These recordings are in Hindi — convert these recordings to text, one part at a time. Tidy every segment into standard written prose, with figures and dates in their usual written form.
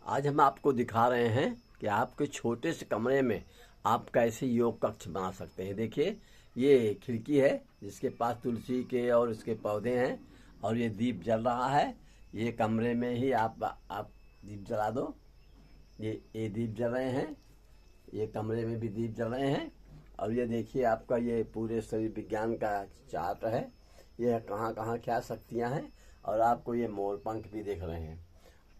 आज हम आपको दिखा रहे हैं कि आपके छोटे से कमरे में आप कैसे योग कक्ष बना सकते हैं। देखिए, ये खिड़की है जिसके पास तुलसी के और उसके पौधे हैं और ये दीप जल रहा है। ये कमरे में ही आप दीप जला दो। ये दीप जल रहे हैं, ये कमरे में भी दीप जल रहे हैं। और ये देखिए, आपका ये पूरे शरीर विज्ञान का चार्ट है। ये कहाँ कहाँ क्या शक्तियाँ हैं। और आपको ये मोर पंख भी दिख रहे हैं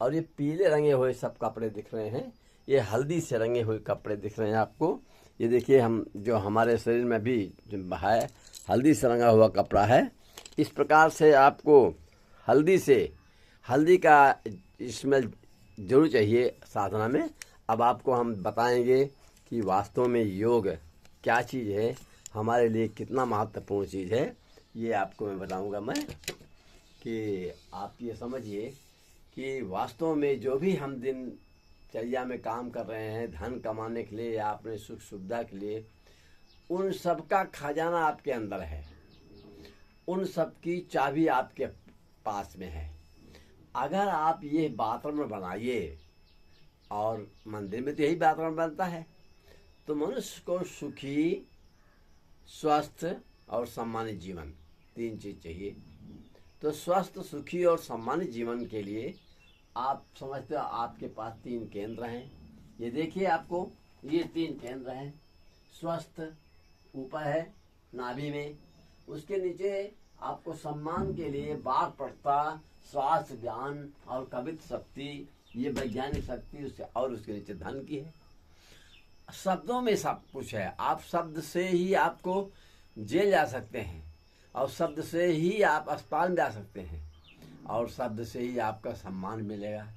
और ये पीले रंगे हुए सब कपड़े दिख रहे हैं। ये हल्दी से रंगे हुए कपड़े दिख रहे हैं आपको। ये देखिए, हम जो हमारे शरीर में भी जो है हल्दी से रंगा हुआ कपड़ा है। इस प्रकार से आपको हल्दी का इसमें जरूर चाहिए साधना में। अब आपको हम बताएंगे कि वास्तव में योग क्या चीज़ है, हमारे लिए कितना महत्वपूर्ण चीज़ है। ये आपको मैं बताऊंगा मैं कि आप ये समझिए कि वास्तव में जो भी हम दिनचर्या में काम कर रहे हैं धन कमाने के लिए या अपने सुख सुविधा के लिए, उन सब का खजाना आपके अंदर है। उन सब की चाबी आपके पास में है। अगर आप ये वातावरण बनाइए, और मंदिर में तो यही वातावरण बनता है, तो मनुष्य को सुखी, स्वस्थ और सम्मानित जीवन, तीन चीज चाहिए। तो स्वस्थ, सुखी और सम्मानित जीवन के लिए आप समझते हो आपके पास तीन केंद्र हैं। ये देखिए, आपको ये तीन केंद्र हैं। स्वस्थ ऊपर है नाभि में, उसके नीचे आपको सम्मान के लिए वाक पटुता, स्वास्थ्य, ज्ञान और कवित्व शक्ति, ये वैज्ञानिक शक्ति उससे, और उसके नीचे धन की है। शब्दों में सब कुछ है। आप शब्द से ही आपको जेल जा सकते हैं, और शब्द से ही आप अस्पताल में जा सकते हैं, और शब्द से ही आपका सम्मान मिलेगा।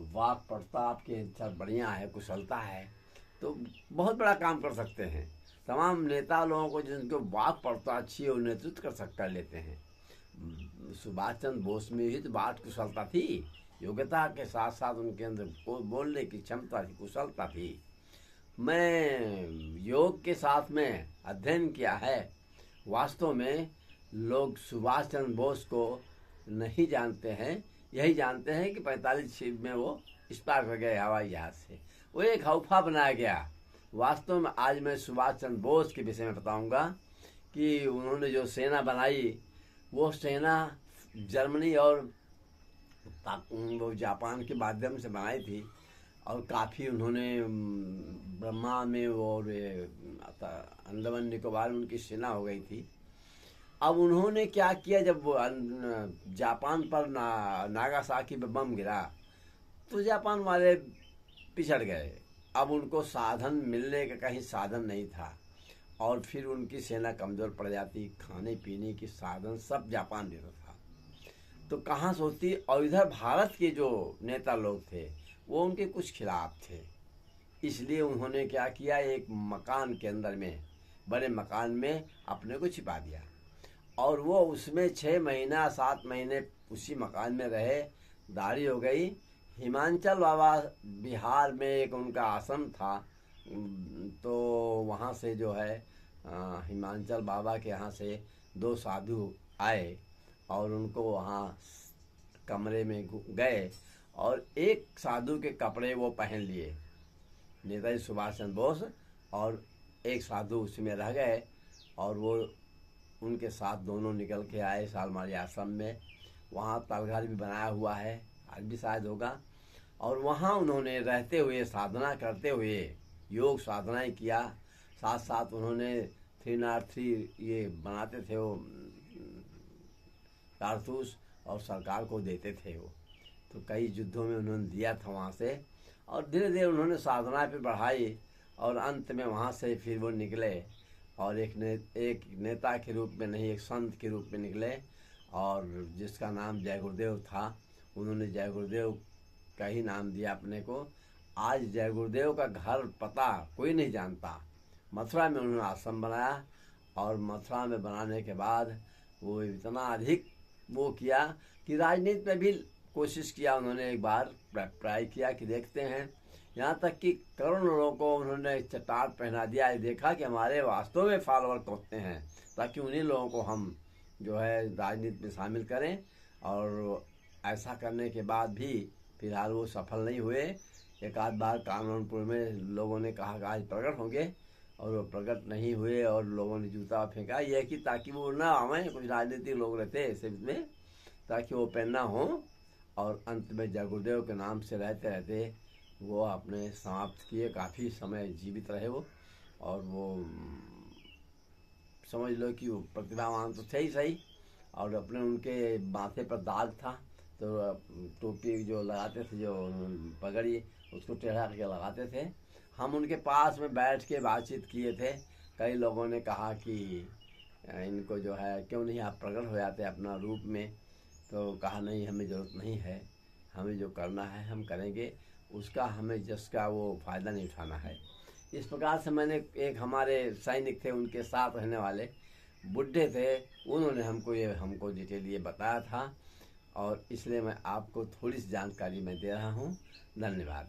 वाक पटुता आपके अंदर बढ़िया है, कुशलता है, तो बहुत बड़ा काम कर सकते हैं। तमाम नेता लोगों को जिनको वाक पटुता अच्छी है वो नेतृत्व कर लेते हैं। सुभाष चंद्र बोस में ही तो वाक कुशलता थी। योग्यता के साथ साथ उनके अंदर बोलने की क्षमता थी, कुशलता थी। मैं योग के साथ में अध्ययन किया है। वास्तव में लोग सुभाष चंद्र बोस को नहीं जानते हैं। यही जानते हैं कि 45 में वो एक्सपायर कर गए हवाई जहाज से। वो एक हौफा बनाया गया। वास्तव में आज मैं सुभाष चंद्र बोस के विषय में बताऊंगा कि उन्होंने जो सेना बनाई, वो सेना जर्मनी और वो जापान के माध्यम से बनाई थी। और काफ़ी उन्होंने ब्रह्मा में और अंडमान निकोबार में उनकी सेना हो गई थी। अब उन्होंने क्या किया, जब वो जापान पर नागासाकी पे बम गिरा तो जापान वाले पिछड़ गए। अब उनको साधन मिलने का कहीं साधन नहीं था, और फिर उनकी सेना कमज़ोर पड़ जाती। खाने पीने की साधन सब जापान देता था, तो कहाँ से होती। और इधर भारत के जो नेता लोग थे वो उनके कुछ खिलाफ थे। इसलिए उन्होंने क्या किया, एक मकान के अंदर में, बड़े मकान में अपने को छिपा दिया, और वो उसमें 6 महीना 7 महीने उसी मकान में रहे। दाढ़ी हो गई। हिमांचल बाबा बिहार में एक उनका आश्रम था, तो वहाँ से जो है हिमांचल बाबा के यहाँ से 2 साधु आए और उनको वहाँ कमरे में गए, और एक साधु के कपड़े वो पहन लिए, नेताजी सुभाष चंद्र बोस, और एक साधु उसमें रह गए। और वो उनके साथ दोनों निकल के आए सालमारी आश्रम में। वहाँ तलघर भी बनाया हुआ है, आज भी शायद होगा। और वहाँ उन्होंने रहते हुए, साधना करते हुए योग साधनाएं किया। साथ साथ उन्होंने 303 ये बनाते थे वो कारतूस, और सरकार को देते थे वो। तो कई युद्धों में उन्होंने दिया था वहाँ से, और धीरे धीरे उन्होंने साधना पे बढ़ाई, और अंत में वहाँ से फिर वो निकले, और एक नेता के रूप में नहीं, एक संत के रूप में निकले, और जिसका नाम जय गुरुदेव था। उन्होंने जय गुरुदेव का ही नाम दिया अपने को। आज जय गुरुदेव का घर पता कोई नहीं जानता। मथुरा में उन्होंने आश्रम बनाया, और मथुरा में बनाने के बाद वो इतना अधिक वो किया कि राजनीति में भी कोशिश किया उन्होंने। एक बार ट्राई किया कि देखते हैं, यहाँ तक कि करोड़ों लोगों को उन्होंने चटार पहना दिया। देखा कि हमारे वास्तव में फॉलोअर होते हैं, ताकि उन्हीं लोगों को हम जो है राजनीति में शामिल करें। और ऐसा करने के बाद भी फिलहाल वो सफल नहीं हुए। एक आध बार कानूनपुर में लोगों ने कहा कि आज प्रकट होंगे, और वो प्रकट नहीं हुए और लोगों ने जूता फेंका, यह कि ताकि वो ना आवें, कुछ राजनीतिक लोग रहते हैं ऐसे में, ताकि वो पेन ना हो। और अंत में जय गुरुदेव के नाम से रहते रहते वो अपने समाप्त किए। काफ़ी समय जीवित रहे वो, और वो समझ लो कि वो प्रतिभावान तो थे ही सही, और अपने उनके माथे पर दाग था, तो टोपी जो लगाते थे, जो पगड़ी, उसको टेढ़ा करके लगाते थे। हम उनके पास में बैठ के बातचीत किए थे। कई लोगों ने कहा कि इनको जो है क्यों नहीं आप प्रकट हो जाते अपना रूप में, तो कहा नहीं, हमें ज़रूरत नहीं है, हमें जो करना है हम करेंगे, उसका हमें जिसका वो फ़ायदा नहीं उठाना है। इस प्रकार से मैंने, एक हमारे सैनिक थे, उनके साथ रहने वाले बुढ़े थे, उन्होंने हमको डिटेल ये बताया था, और इसलिए मैं आपको थोड़ी सी जानकारी मैं दे रहा हूँ। धन्यवाद।